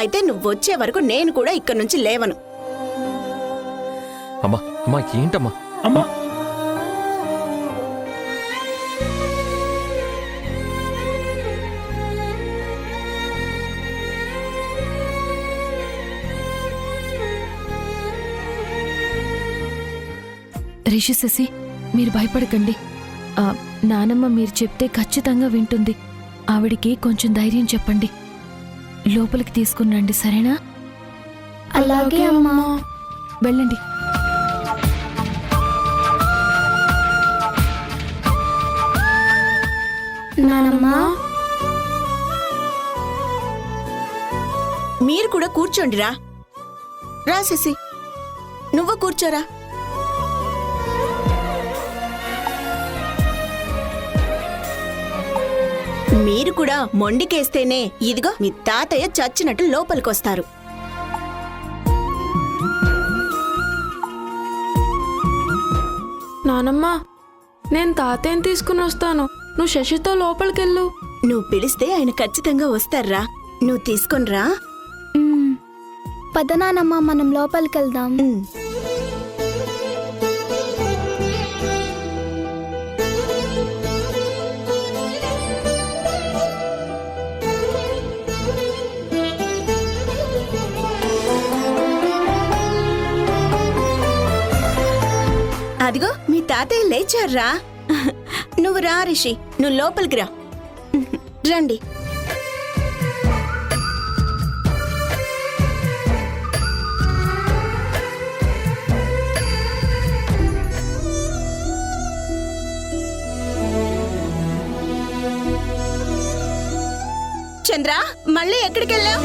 అయితే నువ్వొచ్చే వరకు నేను కూడా ఇక్కడి నుంచి లేవను. అమ్మా అమ్మా ఏంటమ్మా? అమ్మా రిషి శశి, మీరు భయపడకండి. నానమ్మ మీరు చెప్తే ఖచ్చితంగా వింటుంది. ఆవిడికి కొంచెం ధైర్యం చెప్పండి. లోపలికి తీసుకుని రండి, సరేనా? అలాగే అమ్మా. వెళ్ళండి. నానమ్మా, మీరు కూడా కూర్చోండిరా. రా శశి, నువ్వు కూర్చోరా. మీరు కూడా మొండికేస్తేనే ఇదిగో మీ తాతయ్య చచ్చినట్టు లోపలికొస్తారు. నానమ్మా, నేను తాతయ్యని తీసుకుని వస్తాను. నువ్వు శశితో లోపలికెళ్ళు. నువ్వు పిలిస్తే ఆయన ఖచ్చితంగా వస్తారా. నువ్వు తీసుకొనిరా. పద నానమ్మా, మనం లోపలికెళ్దాం. అదిగో మీ తాతయ్య లేచారా. నువ్వు రా రిషి, నువ్వు లోపలికి రా. రండి. చంద్ర, మళ్ళీ ఎక్కడికి వెళ్ళావు?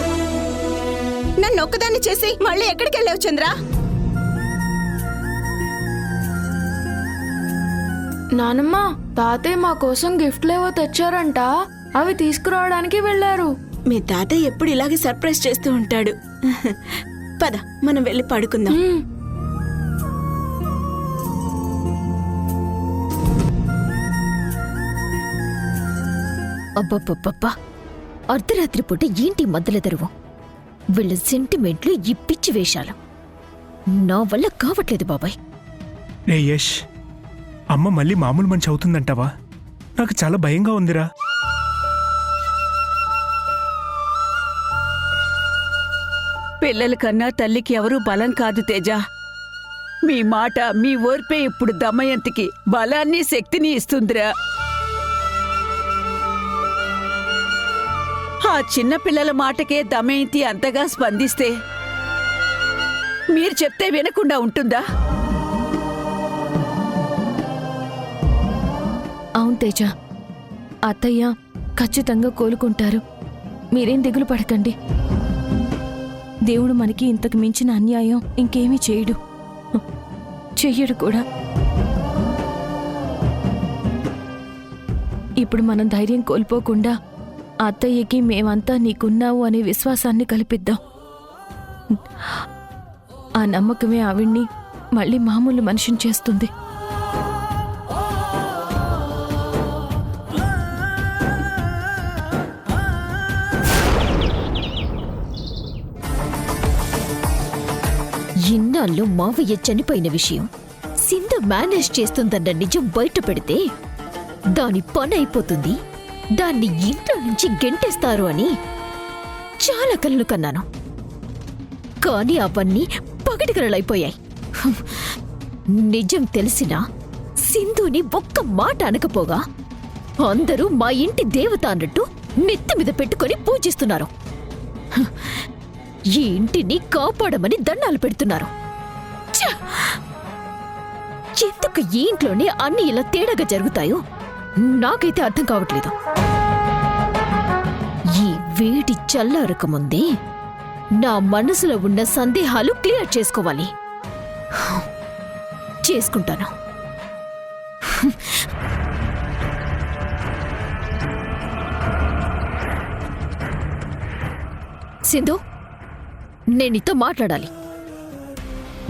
నన్ను ఒక్కదాన్ని చేసి మళ్ళీ ఎక్కడికి వెళ్ళావు చంద్ర? నానమ్మా, తాతయ్య మా కోసం గిఫ్ట్లేవో తెచ్చారంట. అవి తీసుకురావడానికి వెళ్లారు. మీ తాతయ్య ఎప్పుడు ఇలాగే సర్ప్రైజ్ చేస్తూ ఉంటాడు. పద, మనం వెళ్ళి పడుకుందాం. అబ్బబ్బబ్బబ్బా, అర్ధరాత్రి పూట ఏంటి మధ్యలో తెరువు? వీళ్ళ సెంటిమెంట్లు ఈ పిచ్చి వేషాలు నా వల్ల కావట్లేదు బాబాయ్. రే యష్, అమ్మ మళ్ళీ మామూలు మనిషి అవుతుందంటావా? నాకు చాలా భయంగా ఉందిరా. పిల్లల కన్నా తల్లికి ఎవరూ బలం కాదు తేజ. మీ మాట, మీ ఓర్పే ఇప్పుడు దమయంతికి బలాన్ని శక్తిని ఇస్తుందిరా. ఆ చిన్న పిల్లల మాటకే దమయంతి అంతగా స్పందిస్తే మీరు చెప్తే వినకుండా ఉంటుందా? అవును తేజ, అత్తయ్య ఖచ్చితంగా కోలుకుంటారు. మీరేం దిగులు పడకండి. దేవుడు మనకి ఇంతకు మించిన అన్యాయం ఇంకేమీ చెయ్యడు కూడా. ఇప్పుడు మనం ధైర్యం కోల్పోకుండా అత్తయ్యకి మేమంతా నీకున్నావు అనే విశ్వాసాన్ని కల్పిద్దాం. ఆ నమ్మకమే ఆవిడ్ని మళ్ళీ మామూలు మనిషిని చేస్తుంది. ఇన్నాళ్ళు మావయ్య చనిపోయిన విషయం సింధు మేనేజ్ చేస్తుందన్న నిజం బయట పెడితే దాని పని అయిపోతుంది, దాన్ని ఇంట్లో నుంచి గెంటేస్తారు అని చాలా కలలు కన్నాను. కానీ అవన్నీ పగటికలైపోయాయి. నిజం తెలిసినా సింధుని ఒక్క మాట అనకపోగా అందరూ మా ఇంటి దేవత అన్నట్టు నెత్తి మీద పెట్టుకొని పూజిస్తున్నారు. ఈ ఇంటిని కాపాడమని దండాలు పెడుతున్నారు. ఎందుకు ఈ ఇంట్లోనే అన్ని ఇలా తేడాగా జరుగుతాయో నాకైతే అర్థం కావట్లేదు. ఈ వేడి చల్లారకముందే నా మనసులో ఉన్న సందేహాలు క్లియర్ చేసుకోవాలి. చేసుకుంటాను. సింధు, నేనితో మాట్లాడాలి.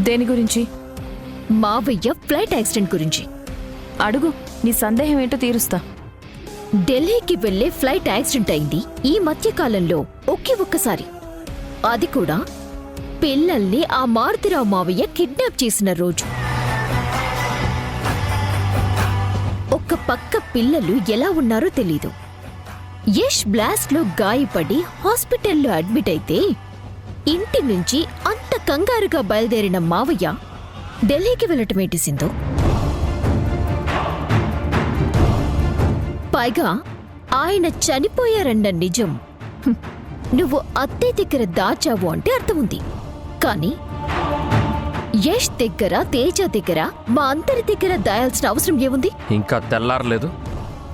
దేని గురించి? మావయ్య ఫ్లైట్ యాక్సిడెంట్ గురించి. అడుగు, నీ సందేహం ఏంటో తీరుస్తా. ఢిల్లీకి వెళ్లే ఫ్లైట్ యాక్సిడెంట్ అయింది ఈ మధ్యకాలంలో ఒకే ఒక్కసారి. అది కూడా పిల్లల్ని ఆ మారుతిరావు మావయ్య కిడ్నాప్ చేసిన రోజు. ఒక్క పక్క పిల్లలు ఎలా ఉన్నారో తెలీదు. యష్ బ్లాస్ట్ లో గాయపడి హాస్పిటల్లో అడ్మిట్ అయితే ఇంటి నుంచి అంత కంగారుగా బయలుదేరిన మావయ్య ఢిల్లీకి వెళ్ళటమేంటి సింధు? పైగా ఆయన చనిపోయారన్న నిజం నువ్వు అత్తయ్య దగ్గర దాచావు అంటే అర్థం ఉంది. కానీ యష్ దగ్గర, తేజ దగ్గర, మా అందరి దగ్గర దాయాల్సిన అవసరం ఏముంది? ఇంకా తెల్లారలేదు,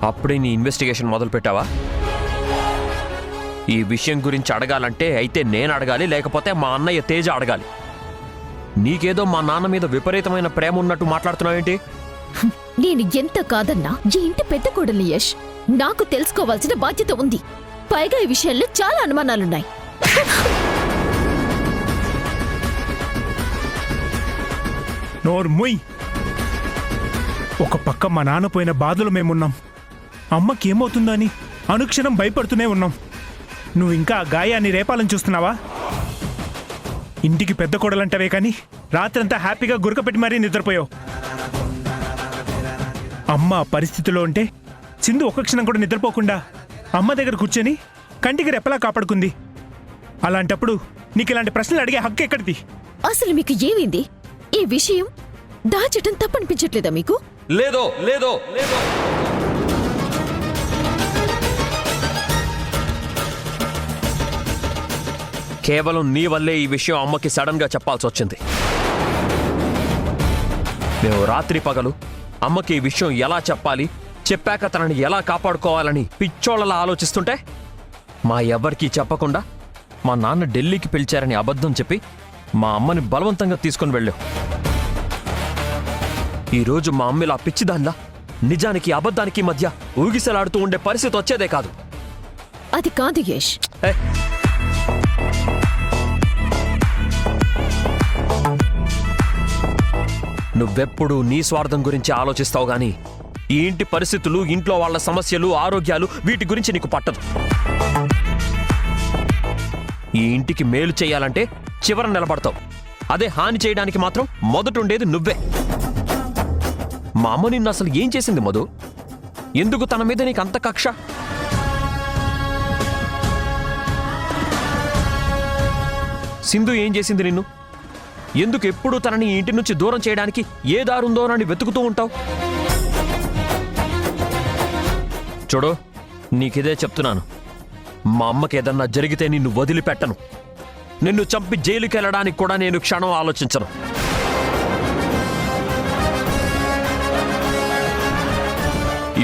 అప్పుడే నీ ఇన్వెస్టిగేషన్ మొదలు పెట్టావా? ఈ విషయం గురించి అడగాలంటే అయితే నేను అడగాలి, లేకపోతే మా అన్నయ్య తేజ అడగాలి. నీకేదో మా నాన్న మీద విపరీతమైన ప్రేమ ఉన్నట్టు మాట్లాడుతున్నావేంటి? నేను ఎంత కాదన్నా ఈ ఇంటి పెద్ద కోడలి యష్. నాకు తెలుసుకోవాల్సిన బాధ్యత ఉంది. పైగా ఈ విషయంలో చాలా అనుమానాలున్నాయి. నోర్ముయ్. ఒక పక్క మా నాన్న పోయిన బాధలు మేమున్నాం, అమ్మకి ఏమవుతుందని అనుక్షణం భయపడుతూనే ఉన్నాం. నువ్వు ఇంకా ఆ గాయాన్ని రేపాలని చూస్తున్నావా? ఇంటికి పెద్ద కోడలంటవే కానీ రాత్రంతా హ్యాపీగా గురకపెట్టి మరీ నిద్రపోయావు. అమ్మ ఆ పరిస్థితిలో ఉంటే సింధు ఒక్క క్షణం కూడా నిద్రపోకుండా అమ్మ దగ్గర కూర్చొని కంటికి రెప్పలా కాపాడుకుంది. అలాంటప్పుడు నీకు ఇలాంటి ప్రశ్నలు అడిగే హక్కు ఎక్కడిది? అసలు మీకు ఏమైంది? ఈ విషయం దాచటం తప్పనిపించట్లేదా మీకు? లేదో లేదో లేదో కేవలం నీ వల్లే ఈ విషయం అమ్మకి సడన్ గా చెప్పాల్సి వచ్చింది. మేము రాత్రి పగలు అమ్మకి ఈ విషయం ఎలా చెప్పాలి, చెప్పాక తనని ఎలా కాపాడుకోవాలని పిచ్చోళ్ళలా ఆలోచిస్తుంటే మా ఎవ్వరికీ చెప్పకుండా మా నాన్న ఢిల్లీకి పిలిచారని అబద్ధం చెప్పి మా అమ్మని బలవంతంగా తీసుకుని వెళ్ళావు. ఈరోజు మా అమ్మిలా పిచ్చిదాన్లా నిజానికి అబద్ధానికి మధ్య ఊగిసలాడుతూ ఉండే పరిస్థితి వచ్చేదే కాదు. అది కాదు యష్. నువ్వెప్పుడు నీ స్వార్థం గురించి ఆలోచిస్తావు గాని ఈ ఇంటి పరిస్థితులు, ఇంట్లో వాళ్ళ సమస్యలు, ఆరోగ్యాలు వీటి గురించి నీకు పట్టదు. ఈ ఇంటికి మేలు చేయాలంటే చివర నిలబడతావు. అదే హాని చేయడానికి మాత్రం మొదటుండేది నువ్వే. మా అమ్మ నిన్ను అసలు ఏం చేసింది మధు? ఎందుకు తన మీద నీకు అంత కక్ష? సింధు ఏం చేసింది నిన్ను? ఎందుకు ఎప్పుడు తనని ఈ ఇంటి నుంచి దూరం చేయడానికి ఏ దారుందోనని వెతుకుతూ ఉంటావు? చూడు, నీకిదే చెప్తున్నాను, మా అమ్మకి ఏదన్నా జరిగితే నిన్ను వదిలిపెట్టను. నిన్ను చంపి జైలుకి వెళ్ళడానికి కూడా నేను క్షణం ఆలోచించను.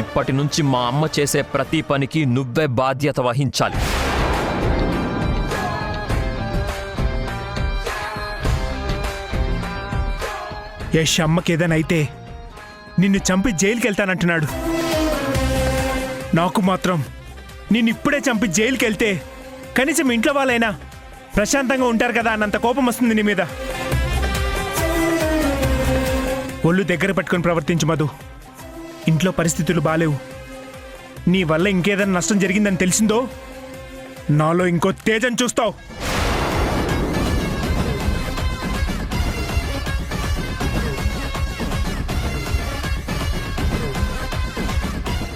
ఇప్పటి నుంచి మా అమ్మ చేసే ప్రతి పనికి నువ్వే బాధ్యత వహించాలి. యష్ అమ్మకి ఏదైనా అయితే నిన్ను చంపి జైలుకి వెళ్తానంటున్నాడు. నాకు మాత్రం నిన్నిప్పుడే చంపి జైలుకి వెళ్తే కనీసం ఇంట్లో వాళ్ళైనా ప్రశాంతంగా ఉంటారు కదా అన్నంత కోపం వస్తుంది నీ మీద. ఒళ్ళు దగ్గర పట్టుకొని ప్రవర్తించు మధు. ఇంట్లో పరిస్థితులు బాలేవు. నీ వల్ల ఇంకేదైనా నష్టం జరిగిందని తెలిసిందో నాలో ఇంకో తేజం చూస్తావు.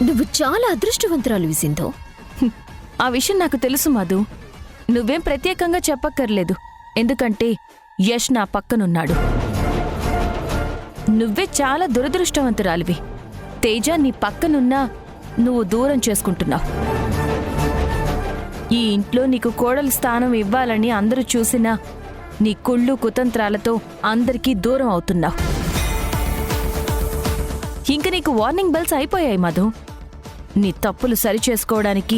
నువ్వు చాలా అదృష్టవంతురాలు సింధు. ఆ విషయం నాకు తెలుసు మధు. నువ్వేం ప్రత్యేకంగా చెప్పక్కర్లేదు, ఎందుకంటే యష్ నా పక్కనున్నాడు. నువ్వే చాలా దురదృష్టవంతురాలివి. తేజ నీ పక్కనున్నా నువ్వు దూరం చేసుకుంటున్నావు. ఈ ఇంట్లో నీకు కోడలి స్థానం ఇవ్వాలని అందరూ చూసినా నీ కుళ్ళు కుతంత్రాలతో అందరికీ దూరం అవుతున్నావు. ఇంక నీకు వార్నింగ్ బెల్స్ అయిపోయాయి మధు. నీ తప్పులు సరిచేసుకోవడానికి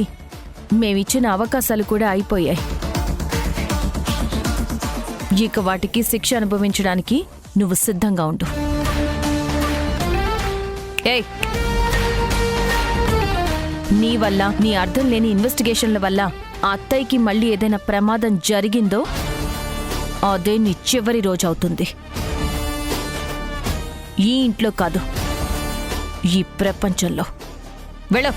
మేమిచ్చిన అవకాశాలు కూడా అయిపోయాయి. ఇక వాటికి శిక్ష అనుభవించడానికి నువ్వు సిద్ధంగా ఉండు. ఏయ్, నీ వల్ల, నీ అర్థం లేని ఇన్వెస్టిగేషన్ల వల్ల ఆ అత్తయ్యకి మళ్ళీ ఏదైనా ప్రమాదం జరిగిందో అదే నీ చివరి రోజు అవుతుంది. ఈ ఇంట్లో కాదు, ఈ ప్రపంచంలో. వెళ్ళు.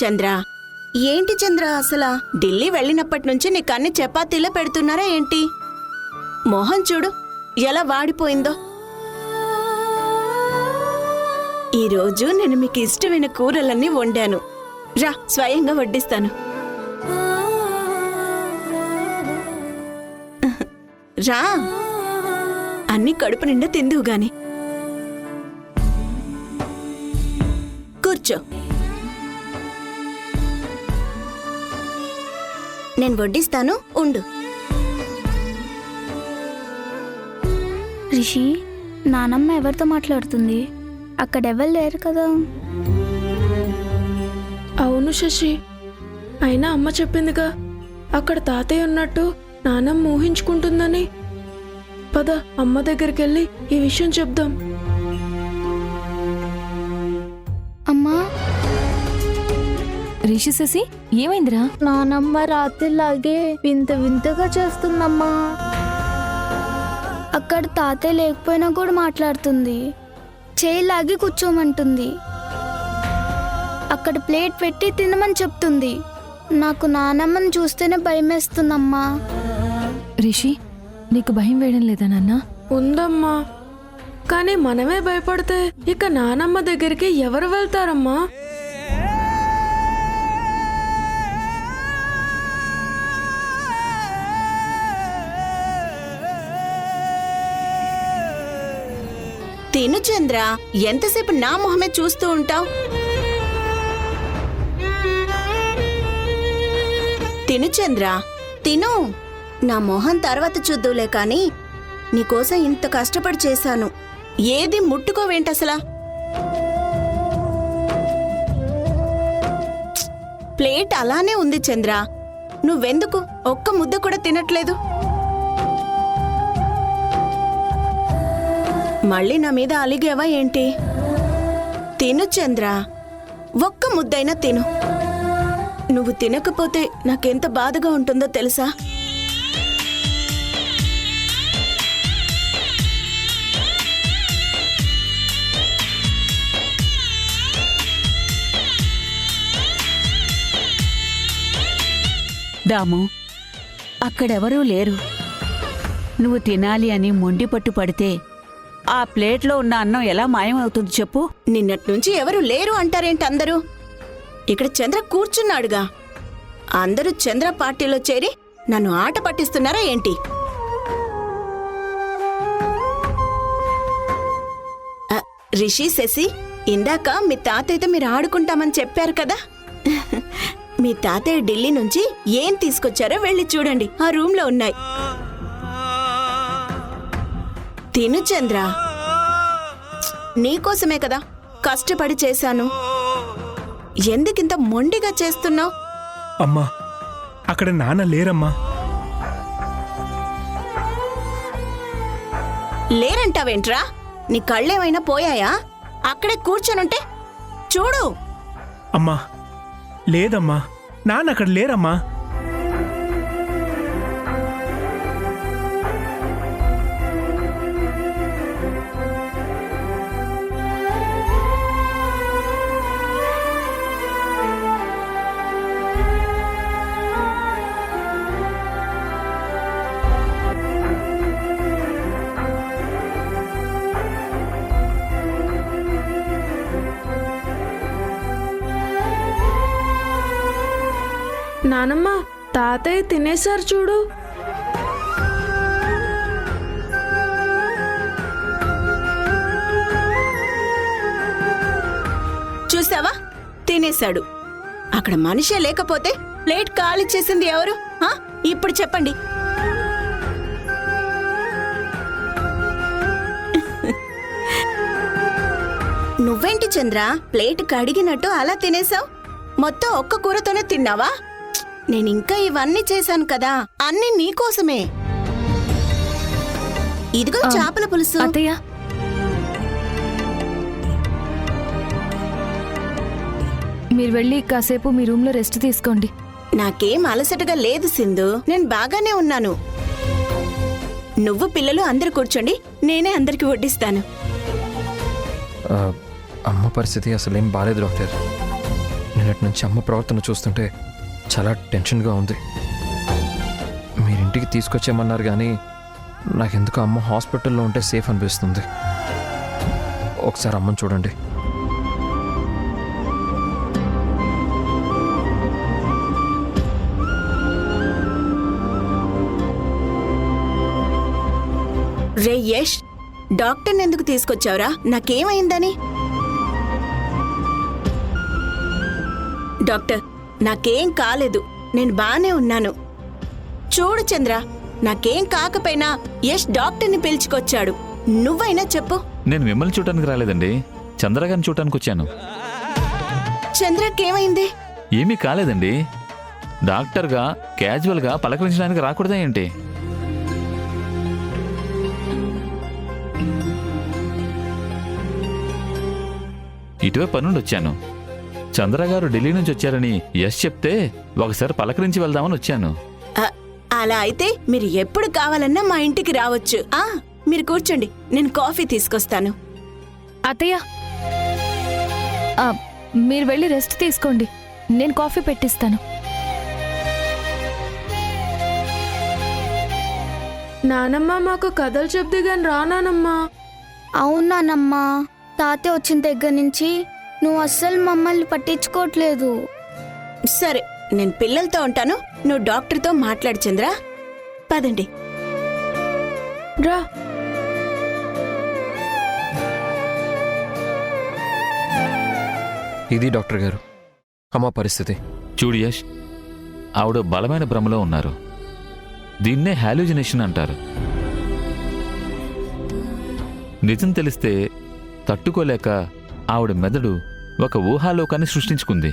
చంద్ర, ఏంటి చంద్ర అసలా? ఢిల్లీ వెళ్ళినప్పటి నుంచి నీకు అన్ని చపాతీలో పెడుతున్నారా ఏంటి? మోహన్ చూడు ఎలా వాడిపోయిందో. ఈరోజు నేను మీకు ఇష్టమైన కూరలన్నీ వండాను. రా, స్వయంగా వడ్డిస్తాను. రా, అన్ని కడుపు నిండా తిందువు గాని. కూర్చో. నేను వడ్డిస్తాను, ఉండు. రిషి, నానమ్మ ఎవరితో మాట్లాడుతుంది? అక్కడెవరు లేరు కదా. అవును శశి, అయినా అమ్మ చెప్పిందిగా అక్కడ తాతయ్య ఉన్నట్టు నానమ్మ ఊహించుకుంటుందని. పద అమ్మ దగ్గరికి వెళ్ళి ఈ విషయం చెప్దాం. అమ్మా, రిషి శశి ఏమైందిరా? నానమ్మ రాత్రిలాగే వింత వింతగా చేస్తుందమ్మా. అక్కడ తాతయ్య లేకపోయినా కూడా మాట్లాడుతుంది. చేయి లాగి కూర్చోమంటుంది. అక్కడ ప్లేట్ పెట్టి తినమని చెప్తుంది. నాకు నానమ్మని చూస్తేనే భయమేస్తుందమ్మా. రిషి, నీకు భయం వేయడం లేదా నాన్న? ఉందమ్మా, కానీ మనమే భయపడితే ఇక నానమ్మ దగ్గరికి ఎవరు వెళ్తారమ్మా? తిను చంద్ర, ఎంతసేపు నా మొహమే చూస్తూ ఉంటావు? తిను చంద్ర, తిను. నా మొహం తర్వాత చూద్దులే కాని నీకోసం ఇంత కష్టపడి చేశాను. ఏది ముట్టుకోవేంటసలా? ప్లేట్ అలానే ఉంది చంద్ర. నువ్వెందుకు ఒక్క ముద్ద కూడా తినట్లేదు? మళ్ళీ నా మీద అలిగేవా ఏంటి? తిను చంద్ర, ఒక్క ముద్దైనా తిను. నువ్వు తినకపోతే నాకెంత బాధగా ఉంటుందో తెలుసా? దాము, అక్కడెవరూ లేరు. నువ్వు తినాలి అని మొండి పట్టు పడితే ఆ ప్లేట్లో ఉన్న అన్నం ఎలా మాయమవుతుంది చెప్పు? నిన్నట్నుంచి ఎవరు లేరు అంటారేంటి అందరూ? ఇక్కడ చంద్ర కూర్చున్నాడుగా. అందరూ చంద్ర పార్టీలో చేరి నన్ను ఆట పట్టిస్తున్నారా ఏంటి? రిషి, శశి, ఇందాక మీ తాతయ్యతో మీరు ఆడుకుంటామని చెప్పారు కదా. మీ తాతయ్య ఢిల్లీ నుంచి ఏం తీసుకొచ్చారో వెళ్ళి చూడండి, ఆ రూమ్ లో ఉన్నాయి. తిను చంద్ర, నీకోసమే కదా కష్టపడి చేశాను. ఎందుకింత మొండిగా చేస్తున్నావు? అమ్మా, అక్కడ నాన్న లేరమ్మా. లేరంటావేంట్రా? నీ కళ్ళేమైనా పోయాయా? అక్కడే కూర్చొనుంటే చూడు. అమ్మా, లేదమ్మా, నాన్న అక్కడ లేరమ్మా. నానమ్మ, తాతయ్య తినేశారు చూడు. చూసావా, తినేశాడు. అక్కడ మనిషే లేకపోతే ప్లేట్ ఖాళీ చేసింది ఎవరు? ఇప్పుడు చెప్పండి. నువ్వేంటి చంద్ర, ప్లేట్ కడిగినట్టు అలా తినేశావు? మొత్తం ఒక్క కూరతోనే తిన్నావా? నేనింకా ఇవన్నీ చేశాను కదా, అన్నీ నీకోసమే. ఇదిగో చేపల పులుసు. అత్తయ్య, మీరు వెళ్ళి కాసేపు మీ రూమ్లో రెస్ట్ తీసుకోండి. నాకేం అలసటగా లేదు సింధు, నేను బాగానే ఉన్నాను. నువ్వు పిల్లలు అందరు కూర్చోండి, నేనే అందరికి వడ్డిస్తాను. అమ్మ పరిస్థితి అసలేం బాలేదు డాక్టర్. నిన్నటి నుంచి అమ్మ ప్రవర్తన చూస్తుంటే చాలా టెన్షన్గా ఉంది. మీరింటికి తీసుకొచ్చేయమన్నారు కానీ నాకెందుకు అమ్మ హాస్పిటల్లో ఉంటే సేఫ్ అనిపిస్తుంది. ఒకసారి అమ్మని చూడండి. రే యష్, డాక్టర్ని ఎందుకు తీసుకొచ్చావురా? నాకేమైందని? డాక్టర్, నాకేం కాలేదు, నేను బానే ఉన్నాను. చూడు చంద్ర, నాకేం కాకపోయినా యష్ డాక్టర్ని పిలుచుకొచ్చాడు. నువ్వైనా చెప్పు. నేను మిమ్మల్ని చూడటానికి రాలేదండి, చంద్రగారిని చూడటానికి వచ్చాను. చంద్రకేమైంది? ఏమీ కాలేదండి. డాక్టర్గా క్యాజువల్గా పలకరించడానికి రాకూడదా ఏంటి? ఇటువే పనుండి వచ్చాను. చంద్రగారు ఢిల్లీ నుంచి వచ్చారని యశ్ చెప్తే ఒకసారి పలకరించి వెళ్దామని వచ్చాను. అలా అయితే మీరు ఎప్పుడు కావాలన్నా మా ఇంటికి రావచ్చు. మీరు కూర్చోండి, నేను కాఫీ తీసుకొస్తాను. అత్తయ్య, మీరు వెళ్ళి రెస్ట్ తీసుకోండి, నేను కాఫీ పెట్టిస్తాను. నానమ్మ మాకు కథలు చెప్తే గాని రానానమ్మా. అవునానమ్మా, తాతయ్య వచ్చిన దగ్గర నుంచి నువ్వు అస్సలు మమ్మల్ని పట్టించుకోవట్లేదు. సరే, నేను పిల్లలతో ఉంటాను, నువ్వు డాక్టర్తో మాట్లాడు చంద్ర. పదండి. రా. ఇది డాక్టర్ గారు అమ్మ పరిస్థితి. చూడు యశ్, ఆవిడ బలమైన భ్రమలో ఉన్నారు. దీన్నే హాల్యూజినేషన్ అంటారు. నిజం తెలిస్తే తట్టుకోలేక ఆవిడ మెదడు ఒక ఊహాలోకాన్ని సృష్టించుకుంది.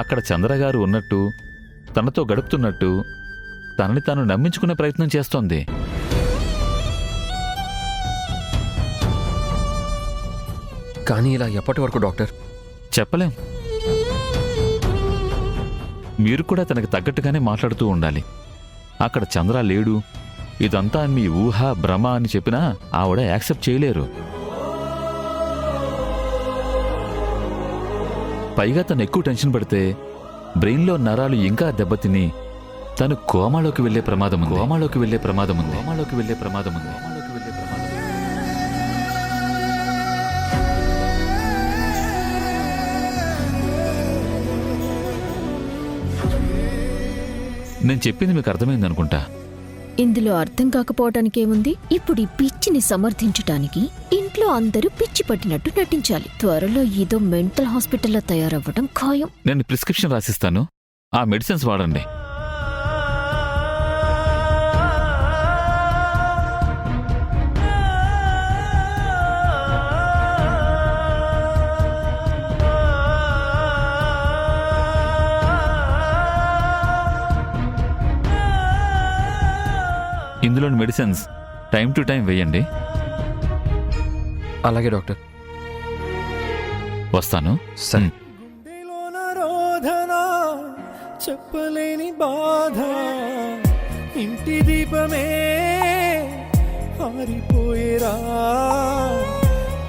అక్కడ చంద్రగారు ఉన్నట్టు, తనతో గడుపుతున్నట్టు తనని తాను నమ్మించుకునే ప్రయత్నం చేస్తోంది. కానీ ఇలా ఎప్పటి వరకు డాక్టర్? చెప్పలేం. మీరు కూడా తనకి తగ్గట్టుగానే మాట్లాడుతూ ఉండాలి. అక్కడ చంద్ర లేడు, ఇదంతా మీ ఊహ భ్రమ అని చెప్పినా ఆవిడ యాక్సెప్ట్ చేయలేరు. పైగా తను ఎక్కువ టెన్షన్ పడితే బ్రెయిన్లో నరాలు ఇంకా దెబ్బతిని తను కోమాలోకి వెళ్లే ప్రమాదం ఉంది. నేను చెప్పింది మీకు అర్థమైందనుకుంటా. ఇందులో అర్థం కాకపోవటానికేముంది? ఇప్పుడు ఈ పిచ్చిని సమర్థించటానికి ఇంట్లో అందరూ పిచ్చి పట్టినట్టు నటించాలి. త్వరలో ఏదో మెంటల్ హాస్పిటల్లో తయారవ్వడం ఖాయం. నేను ప్రిస్క్రిప్షన్ రాసిస్తాను, ఆ మెడిసిన్స్ వాడండి. ఇందులోని మెడిసిన్స్ టైం టు టైం వేయండి. అలాగే డాక్టర్. వస్తాను. సరే. చెప్పలేని బాధ, ఇంటి దీపమే ఆరిపోయేరా,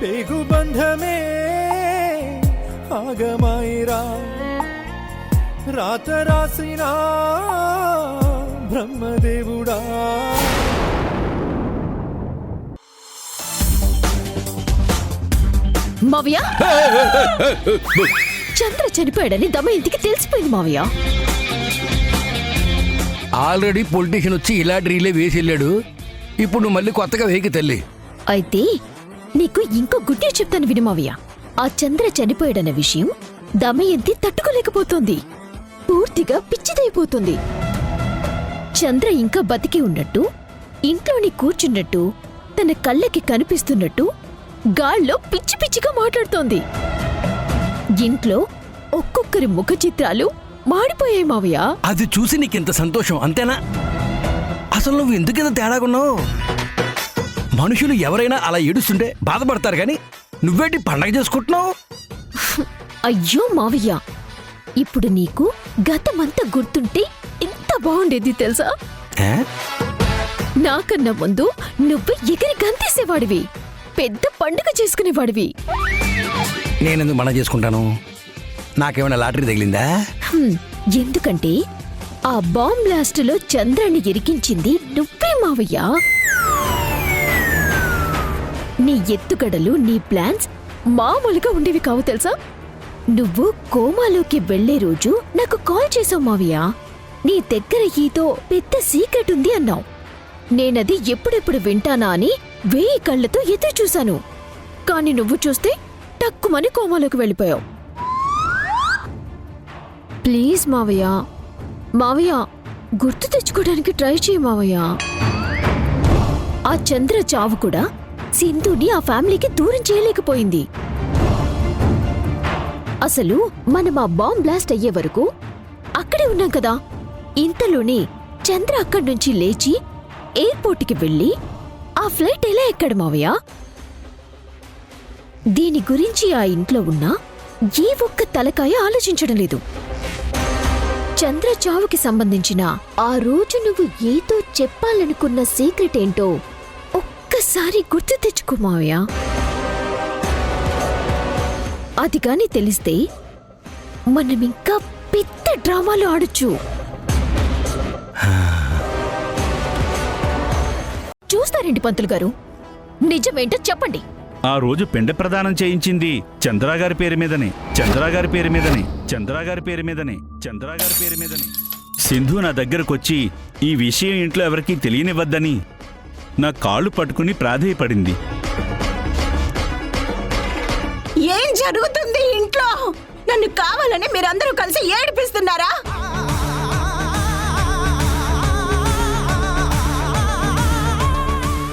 పేగుబంధమే ఆగమాయిరా, రాత రాసిన బ్రహ్మదేవుడా. మావయ్య, చంద్ర చనిపోయాడని దమయంతికి తెలిసిపోయింది మావయ్య. ఆల్రెడీ పొలిటీషియన్ వచ్చి ఇలా డ్రీలే వేసి వెళ్ళాడు. ఇప్పుడు నువ్వు మళ్ళీ కొత్తగా వేకి తల్లి. అయితే నీకు ఇంకో గుడ్డే చెప్తాను విను మావయ్య. ఆ చంద్ర చనిపోయాడన్న విషయం దమయంతి తట్టుకోలేకపోతుంది. పూర్తిగా పిచ్చిదైపోతుంది. చంద్ర ఇంకా బతికి ఉన్నట్టు, ఇంట్లోని కూర్చున్నట్టు, తన కళ్ళకి కనిపిస్తున్నట్టు గాల్లో పిచ్చి పిచ్చిగా మాట్లాడుతోంది. ఇంట్లో ఒక్కొక్కరి ముఖ చిత్రాలు మాడిపోయాయి మావయ్య. అది చూసి నీకింత సంతోషం అంతేనా? అసలు నువ్వు ఎందుకింత తేడాగున్నావు? మనుషులు ఎవరైనా అలా ఏడుస్తుంటే బాధపడతారు గాని నువ్వేంటి పండగ చేసుకుంటున్నావు? అయ్యో మావయ్య, ఇప్పుడు నీకు గతమంతా గుర్తుంటే ఇంత బాగుండేది తెలుసా? నాకన్నా ముందు నువ్వు ఎగిరి గంతేసేవాడివి, పెద్ద పండుగ చేసుకునేవాడివి. నేనెందుకు మన చేసుకుంటాను? నాకేమైనా లాటరీ తగిలిందా? ఎందుకంటే ఆ బాంబ్ బ్లాస్ట్లో చంద్రాన్ని ఇరికించింది నువ్వే మావయ్య. నీ ఎత్తుగడలు, నీ ప్లాన్స్ మామూలుగా ఉండేవి కావు తెలుసా. నువ్వు కోమాలోకి వెళ్లే రోజు నాకు కాల్ చేసావు మావయ్య. నీ దగ్గర ఏదో పెద్ద సీక్రెట్ ఉంది అన్నావు. నేనది ఎప్పుడెప్పుడు వింటానా అని 1000 కళ్ళతో ఎదురు చూశాను. కాని నువ్వు చూస్తే టక్కుమని కోమాలోకి వెళ్ళిపోయావు. ప్లీజ్ మావయ్య, మావయ్య గుర్తు తెచ్చుకోవడానికి ట్రై చేయి మావయ్య. ఆ చంద్ర చావు కూడా సింధుని ఆ ఫ్యామిలీకి దూరం చేయలేకపోయింది. అసలు మనం ఆ బాంబ్ బ్లాస్ట్ అయ్యే వరకు అక్కడే ఉన్నాం కదా. ఇంతలోనే చంద్ర అక్కడి నుంచి లేచి ఎయిర్పోర్ట్కి వెళ్ళి ఆ ఫ్లైట్ ఎలా ఎక్కడు మావయ్య? దీని గురించి ఆ ఇంట్లో ఉన్న ఏ ఒక్క తలకాయ ఆలోచించడం లేదు. చంద్ర చావుకి సంబంధించిన ఆ రోజు నువ్వు ఏదో చెప్పాలనుకున్న సీక్రెట్ ఏంటో ఒక్కసారి గుర్తు తెచ్చుకో మావయ్య. అది కాని తెలిస్తే మనం ఇంకా పెద్ద డ్రామాలు ఆడొచ్చు. చూస్తారేంటి పంతులు గారు, నిజమేంటో చెప్పండి. ఆ రోజు పిండ ప్రదానం చేయించింది చంద్రాగారి పేరు మీదనే, చంద్రాగారి పేరు మీదనే, చంద్రాగారి పేరు మీదనే, చంద్రాగారి పేరు మీదనే. సింధు నా దగ్గరకొచ్చి ఈ విషయం ఇంట్లో ఎవరికీ తెలియనివ్వద్దని నా కాళ్ళు పట్టుకుని ప్రాధేయపడింది. ఏం జరుగుతుంది ఇంట్లో? నన్ను కావాలని మీరందరూ కలిసి ఏడిపిస్తున్నారా?